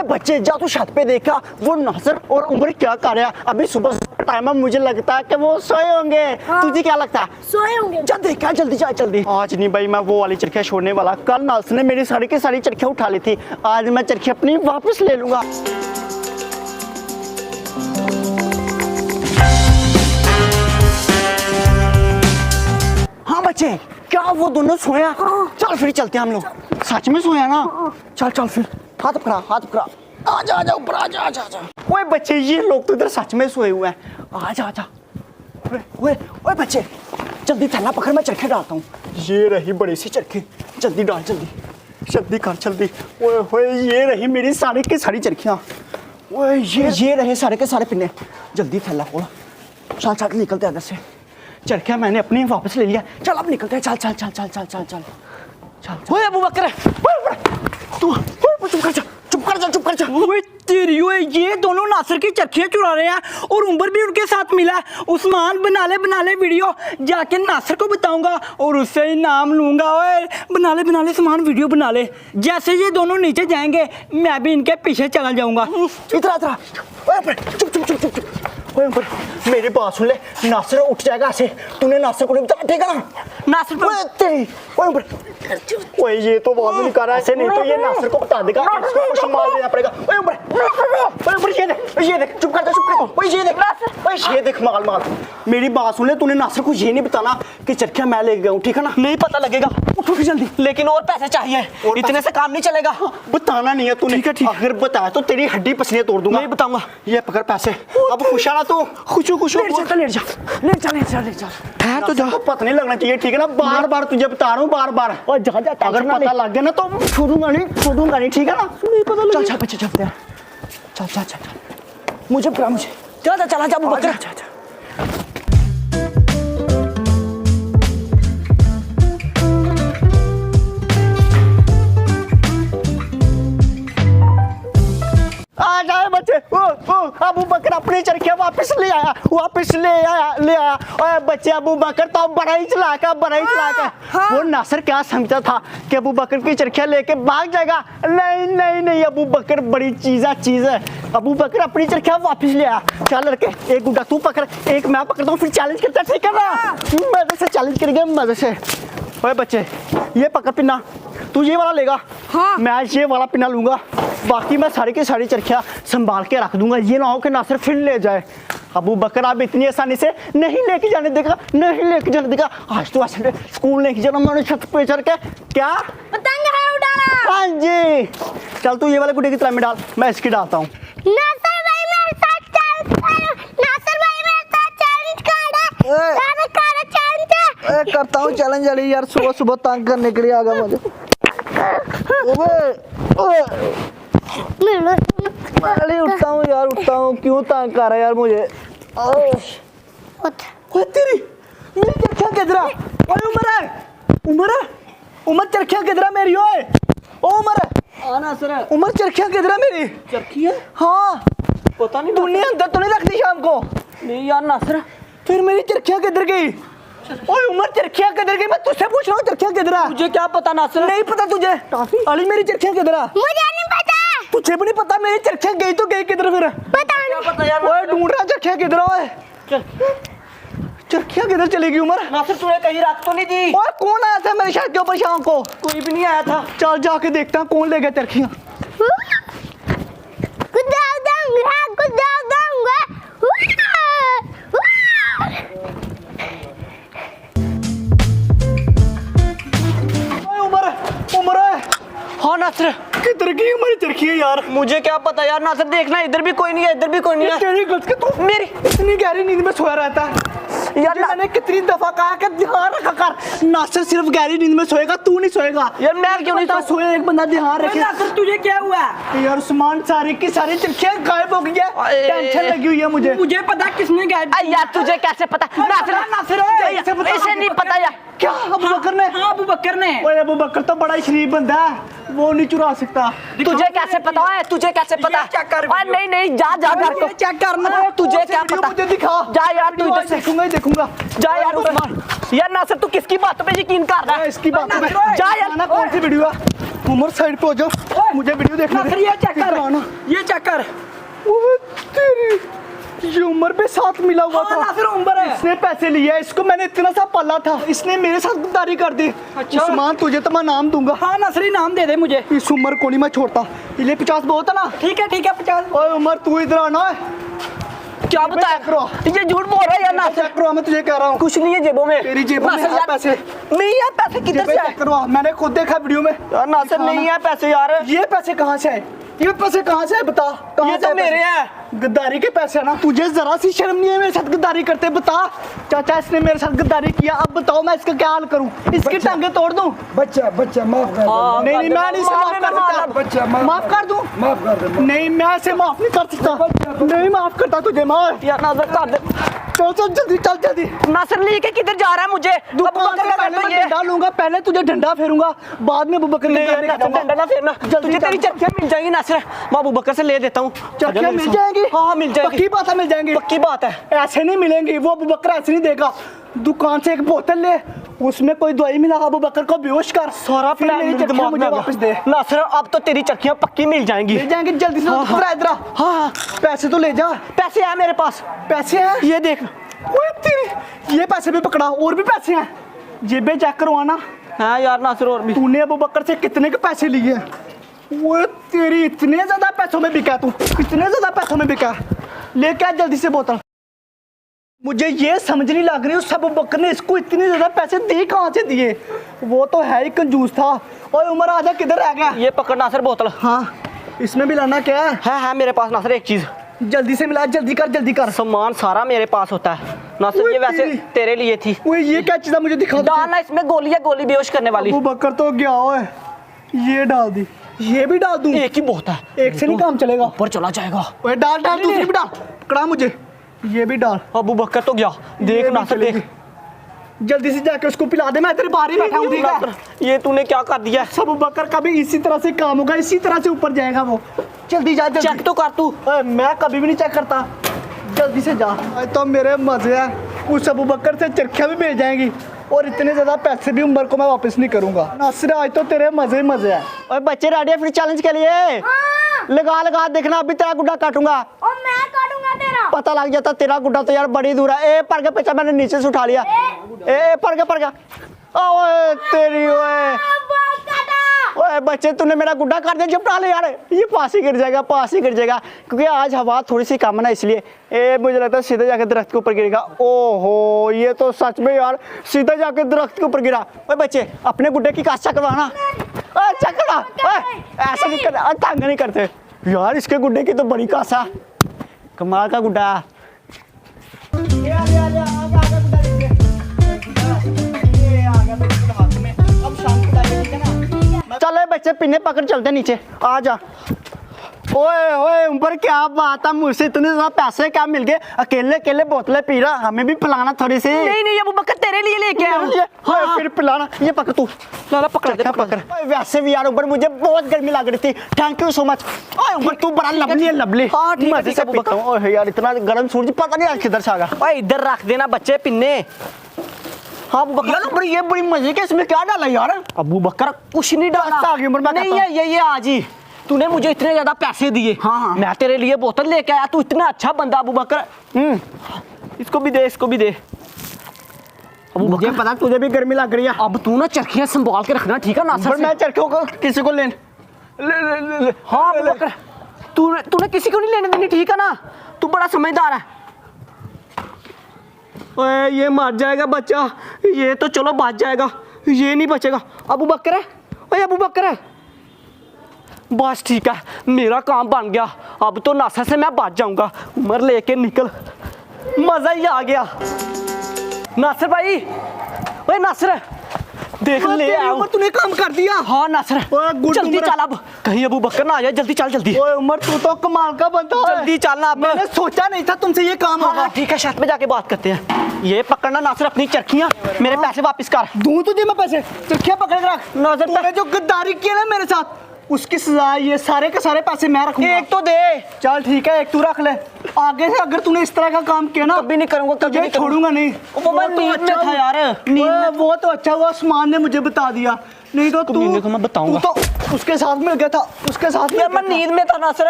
ओए बच्चे जा तू छत पे देखा वो नासिर और उमर क्या कर रहा है। अभी सुबह टाइम है, मुझे लगता है कि वो सोए होंगे। हाँ। तुझे क्या लगता है? सोए होंगे। जा देखा जल्दी जा जल्दी। आज नहीं भाई मैं वो वाली चरखियाँ छोड़ने वाला। कल नासिर ने मेरी सारी की सारी चरखियाँ उठा ली थी, आज मैं चरखी अपनी वापस ले लूंगा। हाँ बच्चे क्या वो दोनों सोया? हाँ। चल फिर चलते हैं हम लोग। सच में सोया ना? हाँ। चल चल फिर हाथ पकड़ा हाथ पकड़ा। आजा आजा ऊपर आजा आजा आजा। ओए बच्चे ये लोग तो इधर सच में सोए हुए हैं। आजा आजा। ओए ओए बच्चे जल्दी थैला पकड़, मैं चरखे डालता हूँ। ये रही बड़ी सी चरखी, जल्दी डाल जल्दी जल्दी कर जल्दी। ओए ओए ये रही मेरी सारी की सारी चरखियाँ। ओए ये रहे सारे के सारे पिन्ने। जल्दी थैला खोल। चल चल निकलते हैं इधर से। चरखियाँ मैंने अपनी वापस ले लिया। चल अब निकलते हैं। चल चल चल चल चल चल चल चल। ओए अबू बकर तू चुप कर जा। ओए तेरी ओए ये दोनों नासिर की चरखियाँ चुरा रहे हैं और उमर भी उनके साथ मिला है। उस्मान बना ले वीडियो, जाके नासिर को बताऊंगा और उससे इनाम लूंगा। ओए बना ले उस्मान वीडियो बना ले। जैसे ये दोनों नीचे जाएंगे मैं भी इनके पीछे चला जाऊंगा। इधर चुप। ओए उमर मेरी बात सुन ले, नासिर उठ जाएगा ऐसे। तूने नासिर को नहीं बताया ठीक है ना? नासिर ओए तेरी ओए उमर ओए ये तो बहुत नहीं कर रहा ऐसे, नहीं तो ये नासिर को बता देगा, इसको कुछ मार देना पड़ेगा। ओए उमर ये देख चुप कर ओए ये देख माल मेरी बात सुन ले, तूने नासिर को ये नहीं बताना कि चरखियाँ मैं ले गया हूँ ठीक है ना? नहीं पता लगेगा। उठो जल्दी। लेकिन और पैसे चाहिए, इतने से काम नहीं चलेगा। बताना नहीं है तूने। ठीक है अगर बताया तो तेरी हड्डी पसलियाँ तोड़ दूंगा। नहीं बताऊंगा। ये पकड़ पैसे। अब खुश है ना तू? खुश लेट जा। है तो जा, पता नहीं लगना चाहिए ठीक है ना? बार तुझे बता रहा हूँ बार जा अगर पता लग गया ना तो छोड़ूंगा नहीं ठीक है ना? नहीं पता लगे। चल बच्चे चलते हैं। चल मुझे चला जा बकर। आ जाए बच्चे। अबू बकर अपनी चरखियाँ वापस ले आया। ओए बच्चे अबू बकर तो बड़ा ही चलाक है। वो नासिर क्या समझता था कि अबू बकर की चरखियाँ लेके भाग जाएगा? नहीं अबू बकर बड़ी चीज है। अबू बकर अपनी चरखियाँ वापस ले आया। चल लड़के एक गुड्डा तू पकड़, एक मैं पकड़ता हूँ, फिर चैलेंज करता ठीक है ना? मजे से चैलेंज करेंगे मजे से। ओए बच्चे ये पकड़ पिन्ना, तू ये वाला लेगा। हाँ। मैं ये वाला पिन्ना लूंगा, बाकी मैं सारी की सारी चरखियाँ संभाल के रख दूंगा। ये ना हो कि नासिर फिर ले जाए। अबू बकर आप इतनी आसानी से नहीं लेके जाने देगा। आज तो ऐसे स्कूल लेके जाना मैंने छत पे चढ़ के। क्या पतंग है उड़ाना? हाँ जी। चल तू ये वाले गुड्डे की तरह में डाल, मैं इसकी डालता हूँ। करता हूँ चैलेंज वाली यार, सुबह तंग करने के लिए आ गया मुझे। उठता हूँ क्यों तंग कर रहा है यार मुझे? तेरी मेरी चरखियाँ किधर? उमर चरखियाँ किधर मेरी? उमर चरखियाँ किधर मेरी? चरखियाँ? हाँ पता नहीं, तूने अंदर तो नहीं रखती शाम को? नहीं यार नासिर, फिर मेरी चरखियाँ किधर गई? ओए उमर चरखियाँ किधर गई? मैं तुझसे पूछ रहा हूँ चरखियाँ किधर? मुझे क्या पता नासिर। नहीं पता तुझे? अली मेरी चरखियाँ किधर? मुझे नहीं पता। तुझे भी नहीं पता? मेरी चरखियाँ गई तो गई किधर फिर? पता नहीं यार। ओए ढूंढ रहा चरखियाँ किधर? ओए चरखियाँ किधर चलेगी उमर? नासिर तूने कहीं रख तो नहीं दी? ओए कौन आया था मेरी छत के ऊपर शाम को? कोई भी नहीं आया था। चल जाके देखता हूँ कौन ले गया चरखियाँ। हाँ नासिर किधर गई हमारी चरखियाँ यार? मुझे क्या पता यार नासिर, देखना इधर भी कोई नहीं है, इधर भी कोई नहीं है। तेरी गलती है, तू मेरी इतनी गहरी नींद में सोया रहता है यार। मैंने कितनी दफा कहा कि ध्यान रखा कर। नासिर सिर्फ गहरी नींद में सोएगा, तू नहीं सोएगा यार। मैं क्यों नहीं सोया? एक बंदा ध्यान रखे। नासिर तुझे क्या हुआ यार? उस्मान सारी की सारी चरखियाँ गायब हो गई है, टेंशन लगी हुई है मुझे पता किसने गायब यार। तुझे कैसे पता? नासिर इसे नहीं पता यार। क्या अबू बकर ने? हाँ अबू बकर ने। ओए अबू बकर तो बड़ा ही शरीफ बंदा है, वो नहीं चुरा सकता। तुझे कैसे पता है? तुझे कैसे पता? चेक कर। नहीं जा घर को चेक करना। तुझे क्या पता? मुझे दिखा। जा यार तू इधर देखूंगा। जा यार उस्मान। यार नासिर तू किसकी बात पे यकीन कर रहा है? इसकी बात पे। जा यार। कौन सी वीडियो है? उमर साइड पे हो जाओ, मुझे वीडियो देखना नासिर ये चेक कर, ये चेक कर। ओए तेरी, ये उमर पे साथ मिला हुआ हाँ, था। नासिर उमर है। इसने पैसे लिए, इसको मैंने इतना सा पाला था, इसने मेरे साथ गद्दारी कर दी। अच्छा। उस्मान तुझे तो मैं नाम दूंगा। हाँ नासिर नाम दे दे मुझे। इस उमर को नहीं मैं छोड़ता। ये 50 बहुत है ना। ठीक है 50। ओए उमर तू इधर आना है। क्या बताया चेक करो। ये झूठ बोल रहा है यार नासिर। चेक करो, मैं तुझे कह रहा हूँ कुछ नहीं है जेबों में। तेरी जेबों में नासिर है यार, पैसे। नहीं यार पैसे किधर से आए? चेक करवा, मैंने खुद देखा वीडियो में। यार नासिर नहीं है पैसे यार। ये पैसे कहाँ से आए? ये पैसे कहाँ से आए बता? कहाँ ये से तो आए मेरे पैसे? हैं। गद्दारी के पैसे है ना। तुझे जरा सी शर्म नहीं है मेरे साथ गद्दारी करते? बता चाचा, इसने मेरे साथ गद्दारी किया, अब बताओ मैं इसका क्या हाल करूं? इसकी टांगे तोड़ दूं? बच्चा माफ कर हाँ, नहीं मैं नहीं इसे माफ कर सकता। बच्चा माफ कर दूं? माफ कर दे। नहीं मैं इसे माफ नहीं कर सकता। नहीं माफ करता तुझे मैं। यार नासिर कर दे। चल चल जल्दी, चल जल्दी। नासिर लेके किधर जा रहा है मुझे? दुकान से पहले मैं डंडा लूंगा, पहले तुझे डंडा फेरूंगा, बाद में अबू बकर के घर लेके जाऊंगा। डंडा ना फेरना। तुझे तेरी चरखियां मिल जाएंगी नासिर, मैं अबू बकर से ले देता हूँ। चरखियां मिल जाएंगी? हाँ मिल जाएगी। पक्की बात है, मिल जाएंगी। पक्की बात है। ऐसे नहीं मिलेंगी, वो अबू बकर ऐसे नहीं देगा। दुकान से एक बोतल ले, उसमें कोई दवाई मिला, अबू बकर को बेहोश कर, सारा फिर मेरी चरखियां मुझे वापस दे। नासिर अब तो तेरी चरखियां पक्की मिल जाएंगी। ले जाएंगे जल्दी से। इधर आ, इधर आ। हाँ पैसे तो ले जा। पैसे हैं मेरे पास। पैसे हैं? ये देख। ओए तेरी, ये पैसे भी पकड़ा, और भी पैसे हैं। जेबें चेक करवाना। हाँ यार नासिर और भी। तूने अबू बकर से कितने के पैसे लिए? वो तेरी, इतने ज्यादा पैसों में बिका तू, इतने ज्यादा पैसों में बिका। लेके आ जल्दी से बोतल। मुझे ये समझ नहीं लग रही उस अबू बकर ने इसको इतने ज्यादा पैसे दिए कहाँ से दिए? वो तो है ही कंजूस था। और उमर आजा, किधर रह गया? ये पकड़ नासिर बोतल। हाँ, इसमें भी लाना क्या है? है मेरे पास नासिर एक चीज। जल्दी से मिला, जल्दी कर, जल्दी कर। सामान सारा मेरे पास होता है नासिर, ओए ये वैसे तेरी। तेरे लिए थी। वो ये क्या चीज़ है, मुझे दिखा दो। डालना इसमें गोली है, गोली बेहोश करने वाली। अबू बकर तो गया है। ये डाल दी, ये भी डाल दूं? एक ही बहुत है, एक से नहीं काम चलेगा। ऊपर चला जाएगा। ओए डाल डाल, दूसरी भी डाल। पकड़ा मुझे, ये भी डाल। अबू बकर तो गया। ये देख भी नासिर देख। चलेगी। जल्दी से जाके उसको पिला दे, मैं तेरे बाहर ही बैठा हूँ, ठीक है? नासिर, ये तूने क्या कर दिया? अबू बकर का भी इसी तरह से काम होगा, इसी तरह से ऊपर जाएगा वो। जल्दी जा, जल्दी। चेक तो कर तू। मैं कभी भी नहीं चेक करता। जल्दी से जा। आज तो मेरे मजे हैं, उस अबू बकर से चरखियाँ भी मिल जाएंगी, और इतने ज्यादा पैसे भी उमर को मैं वापस नहीं करूंगा। नासिर आज तो तेरे मजे ही मजे हैं। ओए बच्चे रेडी है फिर चैलेंज के लिए? हाँ। लगा लगा देखना, अभी तेरा गुड्डा काटूंगा। और मैं काटूंगा तेरा। पता लग जाता तेरा गुड्डा तो यार बड़ी दूर है। ए पर के पीछे मैंने नीचे से उठा लिया। ए पर गया। ओए तेरी, ओए बहुत काटा। ओए बच्चे, तूने मेरा गुड्डा काट दिया। चुप ले यार, ये पास ही गिर जाएगा, पास ही गिर जाएगा, क्योंकि आज हवा थोड़ी सी कम है ना, इसलिए। ए मुझे लगता है सीधे जाके दरख्त के ऊपर गिरेगा। ओहो, ये तो सच में यार सीधे जाके दरख्त के ऊपर गिरा। ओए बच्चे, अपने गुड्डे की काश करवाना। चेक करवा। ऐसा नहीं करते, तंग नहीं करते यार। इसके गुड्डे की तो बड़ी कासा, कमाल का गुड्डा। चलो बच्चे, पिन्ने पकड़ चलते नीचे, आ जा। ओए ओए ऊपर, क्या बात है, मुझसे इतने ज्यादा पैसे क्या मिल गए? अकेले अकेले बोतलें पी रहा, हमें भी पिलाना थोड़ी सी। नहीं अबू बकर तेरे लिए लेके आया हूँ। हाँ फिर पिलाना। ये पकड़ तू, लाला पकड़ दे, पकड़। वैसे भी यार ऊपर मुझे बहुत गर्मी लग रही थी। Thank you so much. ओए ऊपर तू बड़ा लवली है, लवली। हाँ, ठीक है, मजे से पीता हूँ। ओए यार इतना गर्म सूरज पता नहीं आज किधर से आ गया। ओए इधर रख देना बच्चे पिन्ने। हाँ अबू बकर, बड़ी ये बड़ी मजे के, इसमें क्या डाला यार? अबू बकर कुछ नहीं डाला। आ गई उम्र में, नहीं कहता है ये आज ही तूने मुझे इतने ज्यादा पैसे दिए। हाँ। मैं तेरे लिए बोतल लेके आया, तू इतना अच्छा बंदा अबू बकर। इसको भी दे, इसको भी दे। अबू मुझे बकर पता तुझे भी गर्मी लग रही है। अब तू ना चरखियां संभाल के रखना, ठीक है ना? पर मैं चरखों को किसी को ले। हाँ अबू बकर, तूने किसी को नहीं लेने देनी, ठीक है ना? तू बड़ा समझदार है। ओए ये मर जाएगा बच्चा, ये तो चलो बच जाएगा, ये नहीं बचेगा। अबू बकर है, ओए अबू बकर है। बस ठीक है, मेरा काम बन गया। अब तो नासिर से मैं बच जाऊंगा। उमर लेके निकल, मजा ही आ गया। नासिर भाई, ओए नासिर देख ले आया हूं। उमर तूने काम कर दिया। हाँ नासिर, ओए गुड जल्दी उमर। चल अब, कहीं अबू बकर ना आ जाए। जल्दी चल, जल्दी ओए उमर तू तो कमाल का बंदा है। जल्दी चलना अब। मैंने सोचा नहीं था तुमसे ये काम होगा। हाँ ठीक है, छत पे जाके बात करते हैं। ये पकड़ना नासिर अपनी चरखियां, मेरे पैसे वापस कर। दूं तुझे मैं पैसे, चरखियां पकड़ के रख। नजर तूने जो गद्दारी किया ना मेरे साथ, उसकी सजा ये सारे के सारे पैसे मैं रखूंगा। एक तो दे। चल ठीक है, एक तू रख ले। आगे से अगर तूने इस तरह का काम किया ना, कभी नहीं करूंगा, कभी तुझे नहीं करूंगा। छोड़ूंगा नहीं। वो मैं नींद में था यार, नींद में। वो तो अच्छा हुआ उस्मान ने मुझे बता दिया, नहीं तो तू कमीने को मैं बताऊंगा। तू तो उसके साथ मिल गया था, उसके साथ यार मैं नींद में था नासिर।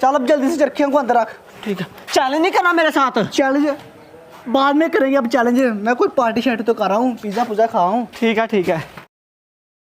चल अब जल्दी से चरखियों को अंदर रख। ठीक है, चैलेंज नहीं करना मेरे साथ। चैलेंज बाद में करेंगे, अब चैलेंज मैं कोई पार्टी शार्टी तो कर रहा हूँ, पिज्जा पुज्जा खाऊं। ठीक है